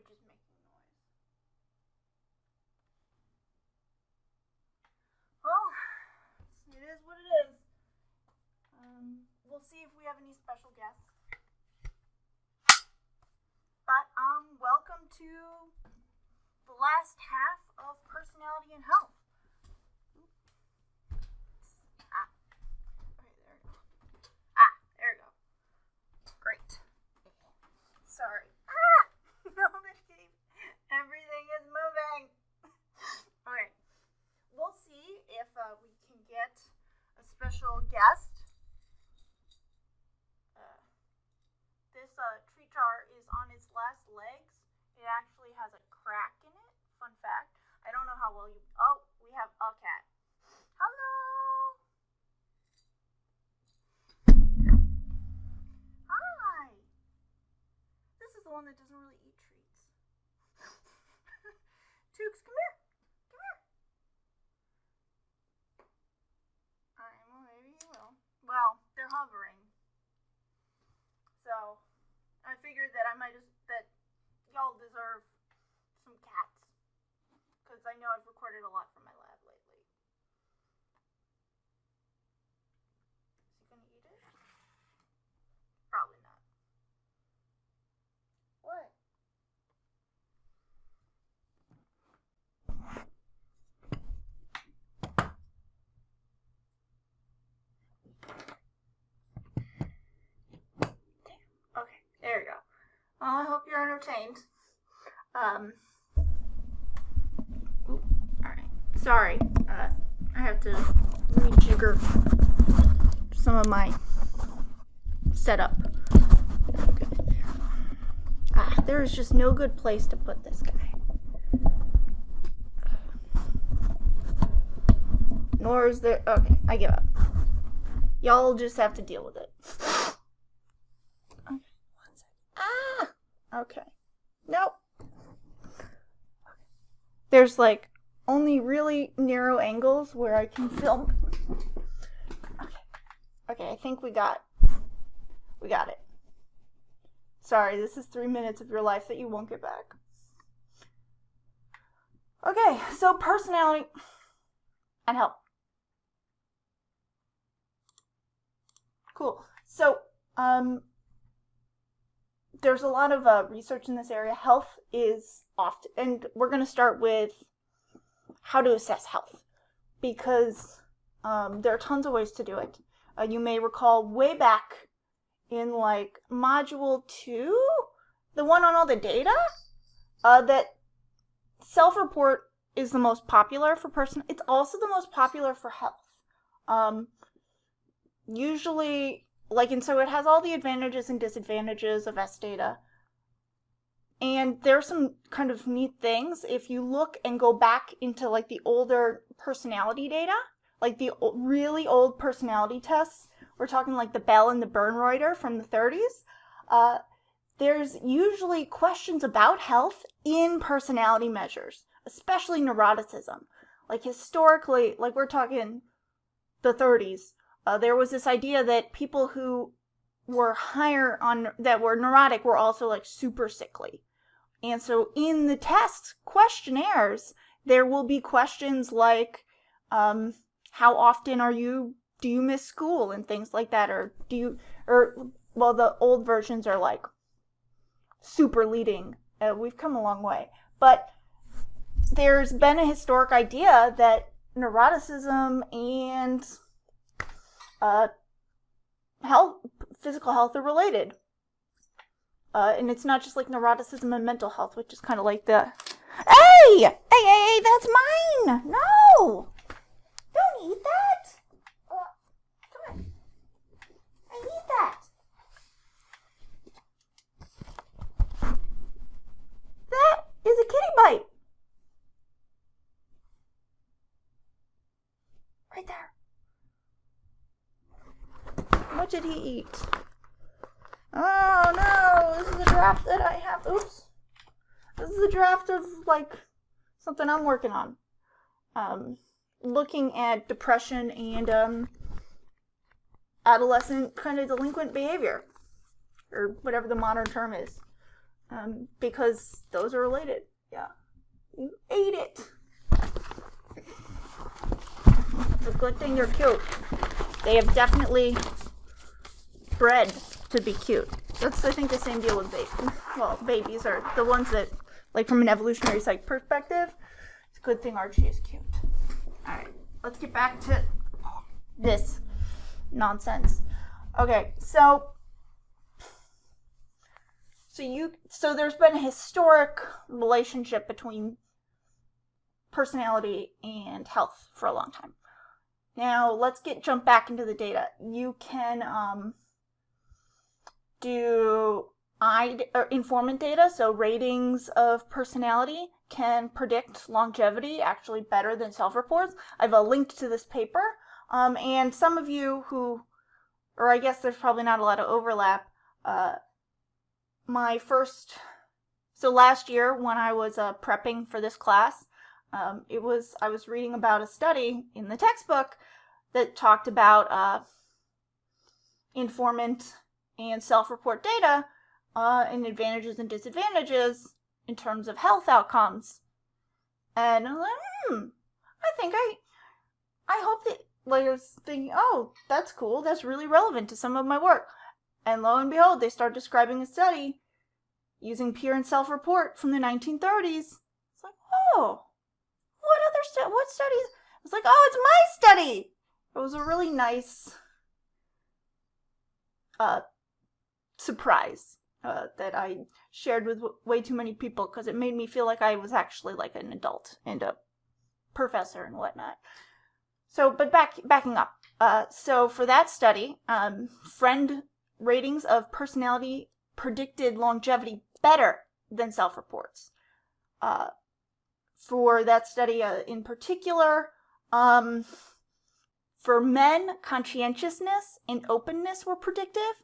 fridge is making noise. Well, it is what it is. We'll see if we have any special guests. But, welcome to the last half of Personality and Health. There we go. Great. Sorry. Everything is moving. Okay. We'll see if we can get a special guest. This tree jar is on its last legs. It actually has a crack in it. Fun fact. I don't know how well you... Oh, we have a cat. Hello. Hi. This is the one that doesn't really eat treats. Tooks, come here. Come here. Well, maybe you will. Well, they're hovering. So, I figured that that y'all deserve some cats. Because I know I've recorded a lot from my lab lately. Is he gonna eat it? Probably not. What? Okay, there you go. Well, I hope you're entertained. Alright. Sorry. I have to rejigger some of my setup. Okay. There is just no good place to put this guy. Nor is there... Okay, I give up. Y'all just have to deal with it. Okay, 1 second. Okay. Nope. There's like only really narrow angles where I can film. Okay, I think we got it. Sorry, this is 3 minutes of your life that you won't get back. Okay, so personality and health. Cool. So, there's a lot of research in this area. Health is often, and we're going to start with how to assess health, because there are tons of ways to do it. You may recall way back in like module 2, the one on all the data, that self-report is the most popular for person. It's also the most popular for health. Usually, and so it has all the advantages and disadvantages of S data. And there's some kind of neat things. If you look and go back into like the older personality data, like the really old personality tests, we're talking like the Bell and the Bernreuter from the 30s, there's usually questions about health in personality measures, especially neuroticism. Like historically, like we're talking the 30s, there was this idea that people who were that were neurotic were also like super sickly. And so in the test questionnaires, there will be questions like, how often do you miss school and things like that? Or the old versions are like super leading. We've come a long way. But there's been a historic idea that neuroticism and physical health are related. And it's not just like neuroticism and mental health, which is kind of like the... Hey, that's mine! No! Don't eat that! Come on. I need that. That is a kitty bite. Right there. What did he eat? Oh no, this is a draft that I have. Oops. This is a draft of like something I'm working on. Looking at depression and adolescent kind of delinquent behavior, or whatever the modern term is. because those are related. Yeah. You ate it. It's a good thing you're cute. They have definitely bred to be cute. That's, I think, the same deal with babies. Well, babies are the ones that, like, from an evolutionary psych perspective, it's a good thing Archie is cute. Alright, let's get back to this nonsense. Okay, so there's been a historic relationship between personality and health for a long time. Now let's jump back into the data. You can do informant data, so ratings of personality can predict longevity actually better than self-reports. I have a link to this paper, and some of you who, or I guess there's probably not a lot of overlap, last year when I was prepping for this class, I was reading about a study in the textbook that talked about informant and self-report data and advantages and disadvantages in terms of health outcomes. And I'm like, I hope that, like, I was thinking, oh, that's cool, that's really relevant to some of my work. And lo and behold, they start describing a study using peer and self-report from the 1930s. It's like, oh, what studies? It's like, oh, it's my study. It was a really nice surprise that I shared with way too many people, because it made me feel like I was actually like an adult and a professor and whatnot. So, but backing up. So for that study, friend ratings of personality predicted longevity better than self-reports. For that study in particular, for men, conscientiousness and openness were predictive,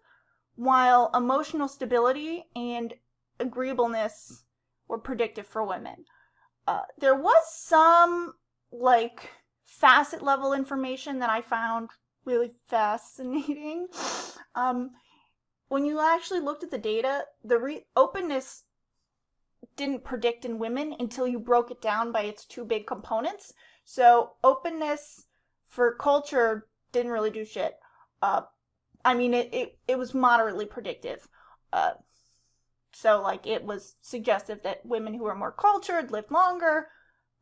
while emotional stability and agreeableness were predictive for women. There was some, like, facet level information that I found really fascinating. When you actually looked at the data, the openness didn't predict in women until you broke it down by its two big components. So openness for culture didn't really do shit. It was moderately predictive. So, like, it was suggestive that women who were more cultured lived longer,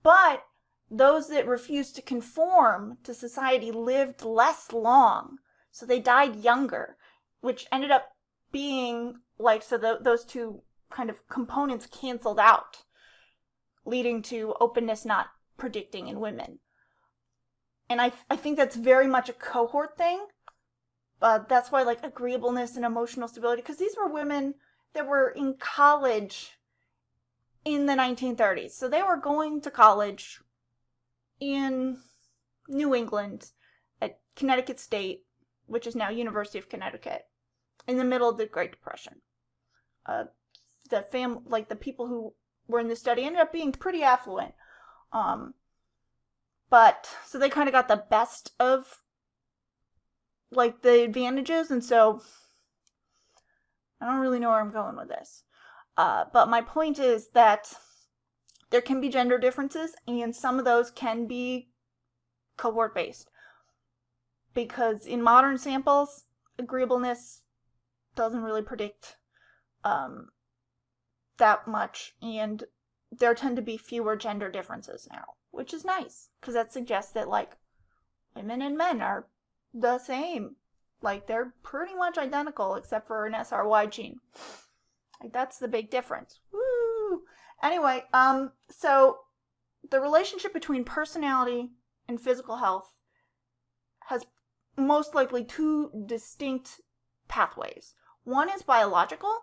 but those that refused to conform to society lived less long, so they died younger, which ended up being, like, so those two kind of components canceled out, leading to openness not predicting in women. And I think that's very much a cohort thing. That's why, like, agreeableness and emotional stability, because these were women that were in college in the 1930s. So they were going to college in New England at Connecticut State, which is now University of Connecticut, in the middle of the Great Depression. The people who were in the study ended up being pretty affluent. But so they kind of got the best of, like, the advantages, and so I don't really know where I'm going with this. But my point is that there can be gender differences, and some of those can be cohort-based. Because in modern samples, agreeableness doesn't really predict that much, and there tend to be fewer gender differences now, which is nice, because that suggests that, like, women and men are the same. Like, they're pretty much identical, except for an SRY gene. Like, that's the big difference. Woo! Anyway, so the relationship between personality and physical health has most likely two distinct pathways. One is biological,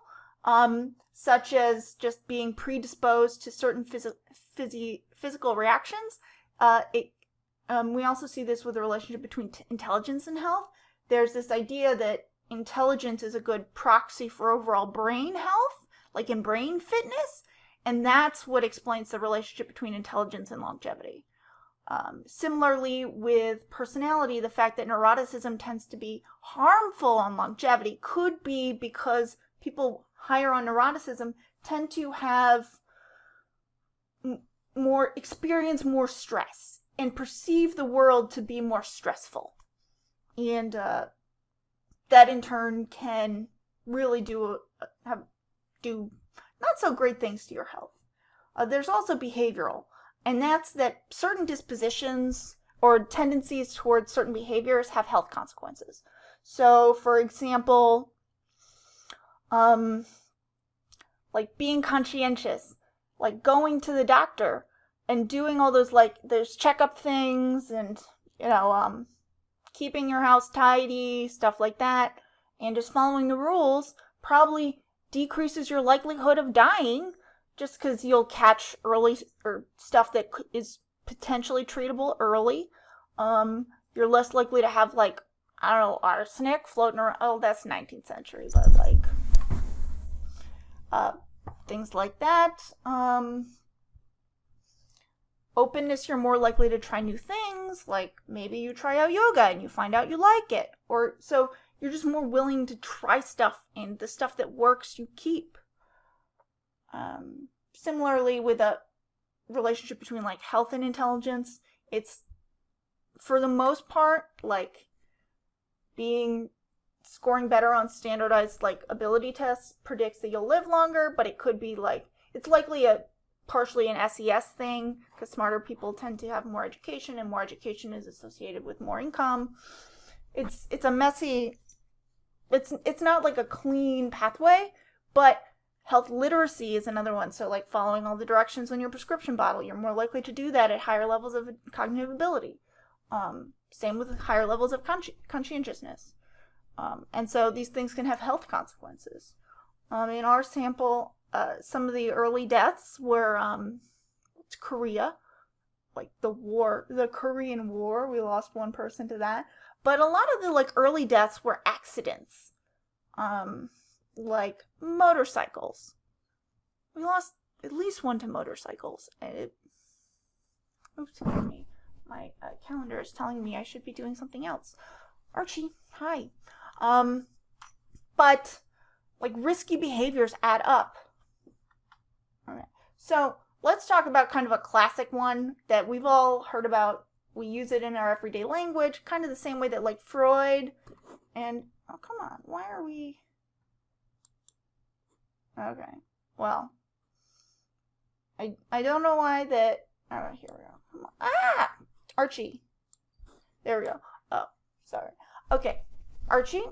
such as just being predisposed to certain physical reactions. We also see this with the relationship between intelligence and health. There's this idea that intelligence is a good proxy for overall brain health, like in brain fitness, and that's what explains the relationship between intelligence and longevity. Similarly, with personality, the fact that neuroticism tends to be harmful on longevity could be because people higher on neuroticism tend to have experience more stress and perceive the world to be more stressful. And that in turn can really do not so great things to your health. There's also behavioral, and that's that certain dispositions or tendencies towards certain behaviors have health consequences. So, for example, like being conscientious, like going to the doctor and doing all those checkup things, and keeping your house tidy, stuff like that, and just following the rules probably decreases your likelihood of dying, just because you'll catch early or stuff that is potentially treatable early. You're less likely to have arsenic floating around. Oh, that's 19th century, but things like that. Openness, you're more likely to try new things, like maybe you try out yoga and you find out you like it, or so you're just more willing to try stuff, and the stuff that works you keep. Similarly, with a relationship between health and intelligence, it's for the most part scoring better on standardized ability tests predicts that you'll live longer, but it could be it's likely partially an SES thing, because smarter people tend to have more education, and more education is associated with more income. It's a messy, it's not a clean pathway, but health literacy is another one. So following all the directions on your prescription bottle, you're more likely to do that at higher levels of cognitive ability. Same with higher levels of conscientiousness. And so these things can have health consequences. In our sample, some of the early deaths were Korea, the Korean War. We lost one person to that. But a lot of the early deaths were accidents, like motorcycles. We lost at least one to motorcycles. Oops, excuse me. My calendar is telling me I should be doing something else. Archie, hi. But risky behaviors add up. Okay. So let's talk about kind of a classic one that we've all heard about. We use it in our everyday language, kind of the same way that Freud and, oh, come on, why are we, okay, well, I don't know why that, oh, here we go, come on. Archie, there we go, oh, sorry, okay, Archie,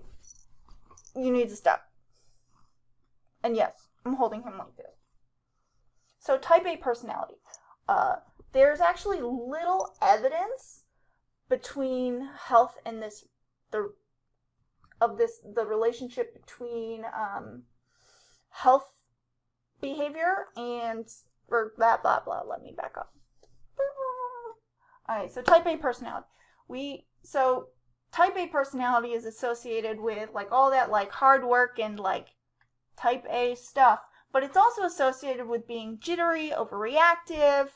you need to stop, and yes, I'm holding him like this. So type A personality, there's actually little evidence between health and the relationship between health behavior and blah blah blah. Let me back up. Alright, so type A personality. Type A personality is associated with all that hard work and type A stuff, but it's also associated with being jittery, overreactive,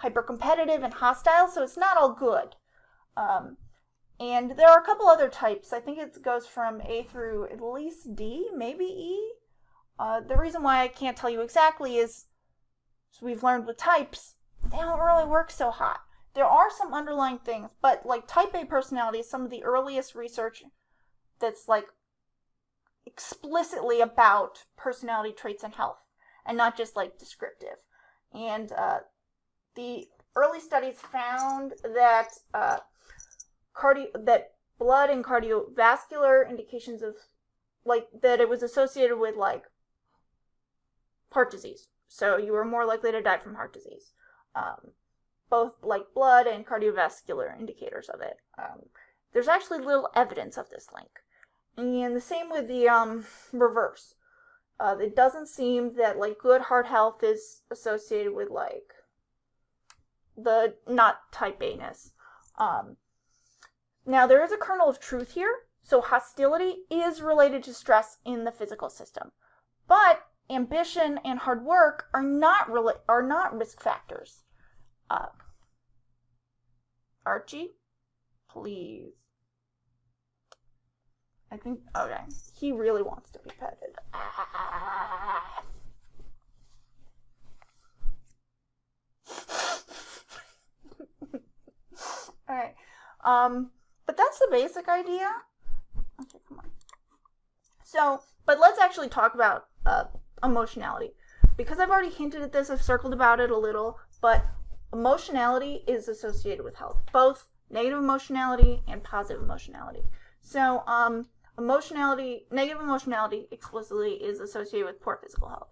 hypercompetitive, and hostile, so it's not all good. And there are a couple other types. I think it goes from A through at least D, maybe E. The reason why I can't tell you exactly is, as we've learned with types, they don't really work so hot. There are some underlying things, but type A personality is some of the earliest research that's explicitly about personality traits and health, and not just descriptive. And the early studies found that that blood and cardiovascular indications of that it was associated with heart disease. So you were more likely to die from heart disease. Both blood and cardiovascular indicators of it. There's actually little evidence of this link. And the same with the reverse. It doesn't seem that good heart health is associated with the not type A-ness. Now there is a kernel of truth here. So hostility is related to stress in the physical system, but ambition and hard work are not risk factors. Archie, please. I think, okay, he really wants to be petted. But that's the basic idea. Okay, come on. So, but let's actually talk about emotionality. Because I've already hinted at this, I've circled about it a little, but emotionality is associated with health, both negative emotionality and positive emotionality. So, negative emotionality explicitly is associated with poor physical health.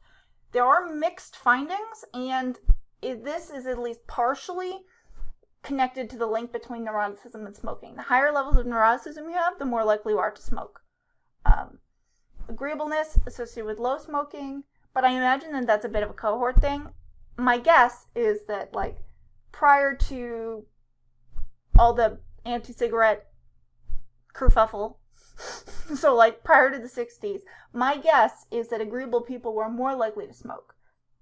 There are mixed findings, and this is at least partially connected to the link between neuroticism and smoking. The higher levels of neuroticism you have, the more likely you are to smoke. Agreeableness associated with low smoking, but I imagine that that's a bit of a cohort thing. My guess is that, like, prior to all the anti-cigarette kerfuffle, so like prior to the 60s, my guess is that agreeable people were more likely to smoke,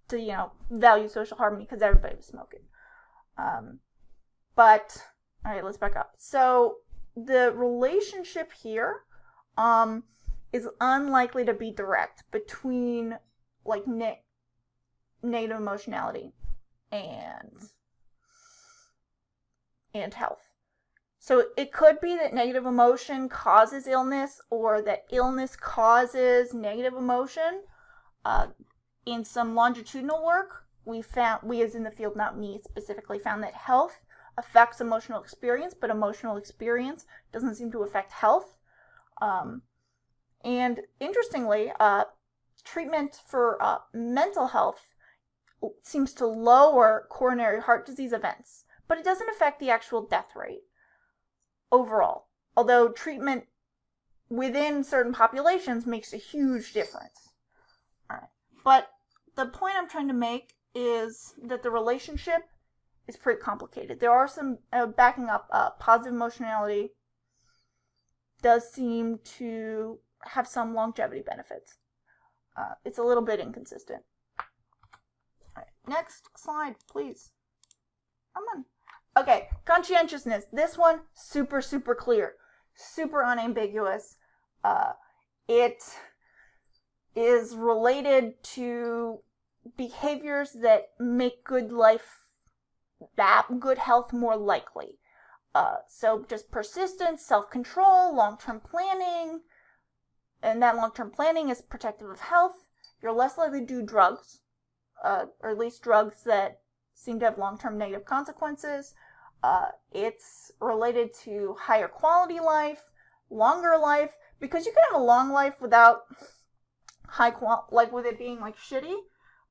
to, value social harmony because everybody was smoking. But, all right, let's back up. So the relationship here is unlikely to be direct between, like, negative emotionality and health. So it could be that negative emotion causes illness, or that illness causes negative emotion. In some longitudinal work, we as in the field, not me specifically, found that health affects emotional experience, but emotional experience doesn't seem to affect health. And interestingly, treatment for mental health seems to lower coronary heart disease events, but it doesn't affect the actual death rate overall, although treatment within certain populations makes a huge difference. All right. But the point I'm trying to make is that the relationship is pretty complicated. There are some backing up. Positive emotionality does seem to have some longevity benefits. It's a little bit inconsistent. All right, next slide, please. Come on. Okay, conscientiousness. This one, super, super clear. Super unambiguous. It is related to behaviors that make good health more likely. So just persistence, self-control, long-term planning, and that long-term planning is protective of health. You're less likely to do drugs, or at least drugs that seem to have long-term negative consequences. It's related to higher quality life, longer life, because you can have a long life without with it being like shitty,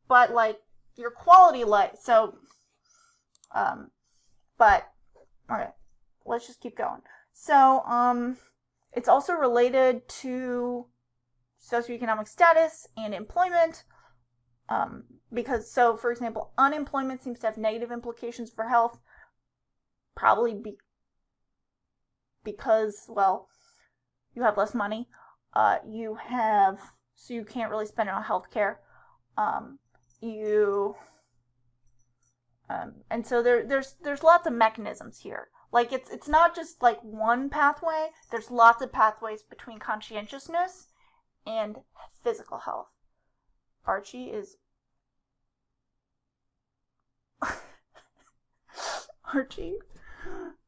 but like your quality life. So, but okay, let's just keep going. So, it's also related to socioeconomic status and employment. Because, so for example, unemployment seems to have negative implications for health, probably because, well, you have less money. So you can't really spend it on healthcare. And so there's lots of mechanisms here. Like it's not just like one pathway. There's lots of pathways between conscientiousness and physical health. Archie is Archie.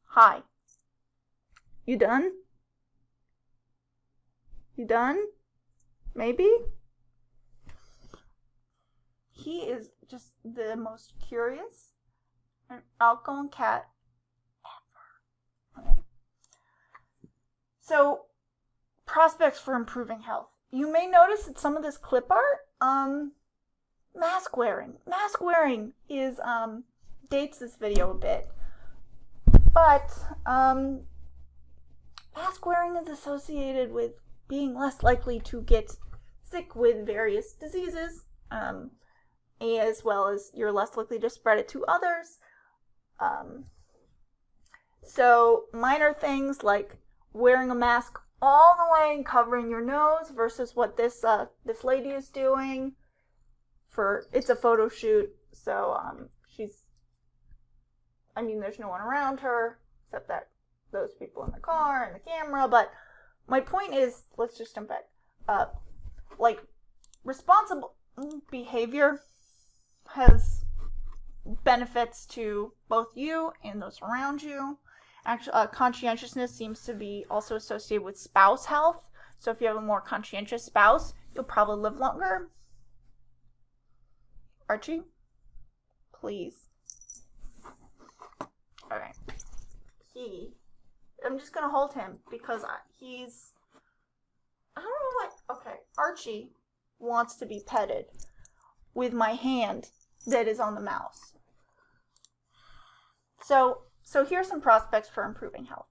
Hi. You done? You done? Maybe? He is just the most curious and outgoing cat ever. Okay. So, prospects for improving health. You may notice that some of this clip art, mask wearing. Mask wearing is, dates this video a bit. But, mask wearing is associated with being less likely to get sick with various diseases, as well as you're less likely to spread it to others. So minor things like wearing a mask all the way and covering your nose versus what this lady is doing it's a photo shoot. So there's no one around her except that those people in the car and the camera. But my point is, let's just jump back. Responsible behavior has benefits to both you and those around you. Actually, conscientiousness seems to be also associated with spouse health. So if you have a more conscientious spouse, you'll probably live longer. Archie, please. Okay. I'm just gonna hold him because he's, I don't know what, okay, Archie wants to be petted with my hand that is on the mouse. So here's some prospects for improving health.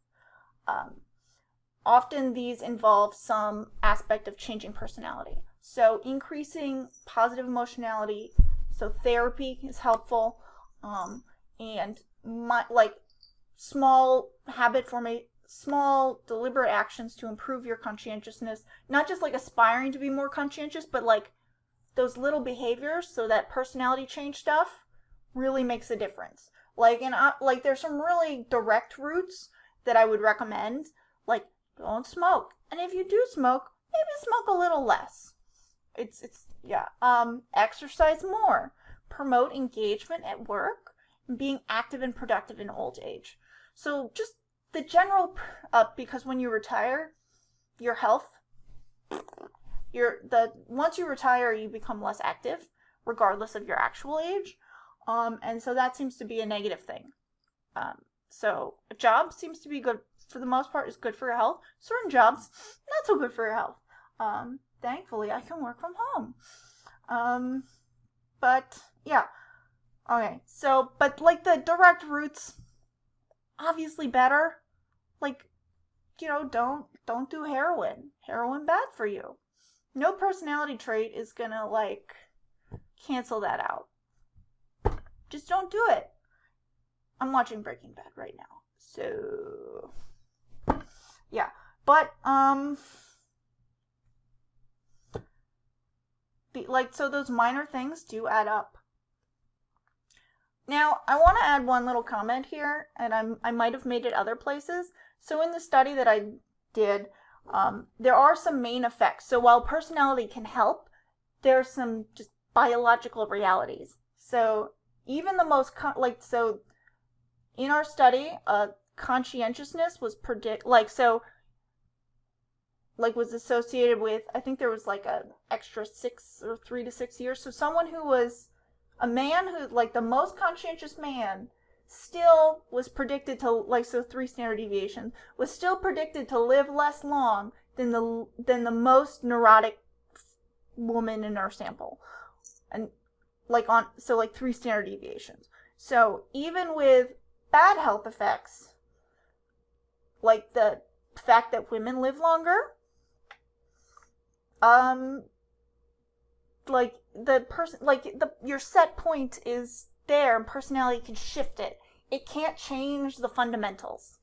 Often these involve some aspect of changing personality. So increasing positive emotionality, so therapy is helpful, and small small deliberate actions to improve your conscientiousness, not just like aspiring to be more conscientious, but like those little behaviors, so that personality change stuff really makes a difference. Like, and there's some really direct routes that I would recommend, like don't smoke, and if you do smoke, maybe smoke a little less. Exercise more, promote engagement at work, and being active and productive in old age. So just the general, because when you retire, your health, once you retire, you become less active, regardless of your actual age, and so that seems to be a negative thing. So a job seems to be good, for the most part, is good for your health. Certain jobs, not so good for your health. Thankfully, I can work from home. But yeah. Okay, so, but like the direct routes, obviously better. Like, don't do heroin. Heroin bad for you. No personality trait is gonna like cancel that out. Just don't do it. I'm watching Breaking Bad right now. So yeah. But so those minor things do add up. Now, I want to add one little comment here, and I might have made it other places. So in the study that I did, there are some main effects. So while personality can help, there are some just biological realities. So even the most, so in our study, conscientiousness was was associated with, I think there was like an extra 3 to 6 years. So someone who was a man who, the most conscientious man, still was predicted to, 3 standard deviations, was still predicted to live less long than the most neurotic woman in our sample. And 3 standard deviations. So even with bad health effects, like the fact that women live longer, your set point is there, and personality can shift it. It can't change the fundamentals,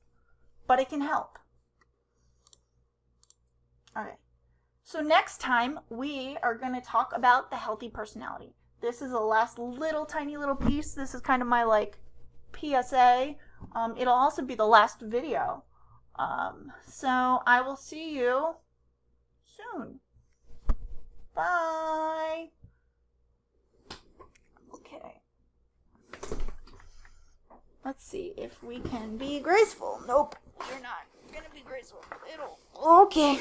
but it can help. Okay. So next time we are going to talk about the healthy personality. This is the last tiny little piece. This is kind of my PSA. It'll also be the last video. So I will see you soon. Bye. Okay. Let's see if we can be graceful. Nope, you're not gonna be graceful. Okay.